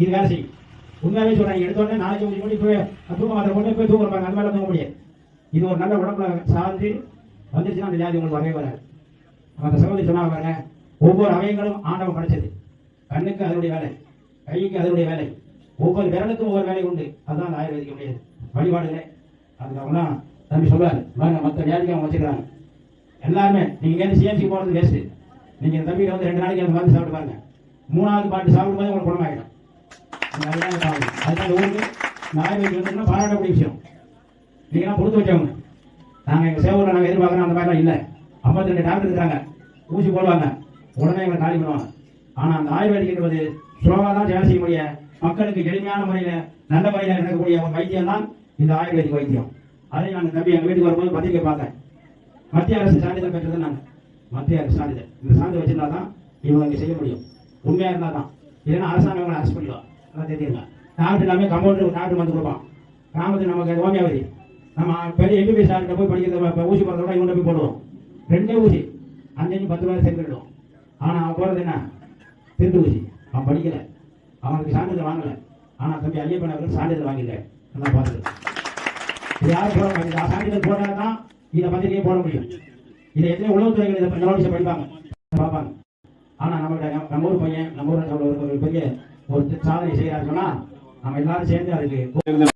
இது வேலை செய்யும். உண்மையாவே சொல்றாங்க, எடுத்தோடனே நாளைக்கு ஊசி போட்டு போய் தூக்க மாத்திரை போட்டு போய் தூங்குறாங்க, அந்த மாதிரி தூங்க முடியாது. இது ஒரு நல்ல உடம்புல சார்ந்து வந்துருச்சுன்னா அந்த வியாதி உங்களுக்கு வரவே வராது. அந்த சகோதரி சொன்னாங்க பாருங்க, ஒவ்வொரு அவயங்களும் ஆண்டவன் படைச்சது. கண்ணுக்கு அதனுடைய வேலை, கைக்கு அதனுடைய வேலை, ஒவ்வொரு விரலுக்கும் ஒவ்வொரு வேலை உண்டு. அதுதான் அந்த ஆயுர்வேதிக்க முடியாது வழிபாடுகளே. அதுக்கப்புறம் தான் தம்பி சொல்றாரு, மற்ற வியாதிக்கு அவங்க வச்சுக்கிறாங்க எல்லாருமே. நீங்க இங்கே சிஎம்சி போகிறது வேஸ்ட்டு. நீங்க இந்த தம்பியில் வந்து 2 நாளைக்கு அந்த மருந்து சாப்பிட்டு பாருங்க, 3வது பாட்டு சாப்பிடும்போது உங்களுக்கு குணமாகிடும். அதுதான் ஊருக்கு இந்த ஆயுர்வேதிக்கு வந்து பாராட்டக்கூடிய விஷயம். நீங்களாம் கொடுத்து வச்சவங்க. நாங்கள் எங்கள் சேவூரில் நாங்கள் எதிர்பார்க்குறோம் அந்த மாதிரிலாம் இல்லை. 52 டாக்டர் இருக்காங்க, ஊசி போடுவாங்க, உடனே எங்களை காலி பண்ணுவாங்க. ஆனால் அந்த ஆயுர்வேதிக் என்பது ஸ்லோவாக தான் வேலை செய்ய முடிய மக்களுக்கு எளிமையான முறையில் நல்ல முறையில் நடக்கக்கூடிய ஒரு வைத்தியம் தான் இந்த ஆயுர்வேதிக் வைத்தியம். அதை நாங்கள் தம்பி எங்கள் வீட்டுக்கு வரும்போது பத்திரிக்கை பார்த்தேன். மத்திய அரசு சான்றிதழ் பெற்றது. நாங்கள் மத்திய அரசு சான்றிதழ், இந்த சான்றிதழ் வச்சிருந்தா தான் இவங்க அங்கே செய்ய முடியும். உண்மையாக இருந்தால் தான், இல்லைன்னா அரசாங்கம் அரெஸ்ட் பண்ணிடுவாங்க. அதான் தெரியுங்க. டாக்டர் எல்லாமே கம்பவுண்டர் டாக்டர் வந்து கொடுப்பான். கிராமத்துக்கு நமக்கு ஹோமியோபதி நம்ம பெரிய எம்பிபிஎஸ் டாக்டர் போய் படிக்கிறது ஊசி போடுறத விட இவங்க போய் போடுவோம். 2 ஊசி 5-10 ரூபாய் சேர்த்துக்கிட்டோம். ஆனால் அவன் போகிறது என்ன, திருட்டு ஊசி. அவன் படிக்கலை, அவனுக்கு சான்றிதழ் வாங்கலை. ஆனால் தம்பி ஐயப்பன் அவர்கள் சான்றிதழ் வாங்கியிருக்காரு. நல்லா பார்த்துட்டு இது யாரும் போட மாட்டேங்குது. சான்றிதழ் போட்டால் தான் இதை பத்திரிகையை போட முடியும். இதை எத்தனை உளவுத்துறைகள் இதை நோட்டீஸை படிப்பாங்க, பார்ப்பாங்க. ஆனால் நம்ம ஊர் பையன், நம்ம ஊரில் ஒரு பெரிய ஒரு சாதனை செய்கிறாருன்னா நம்ம எல்லாரும் சேர்ந்து அதுக்கு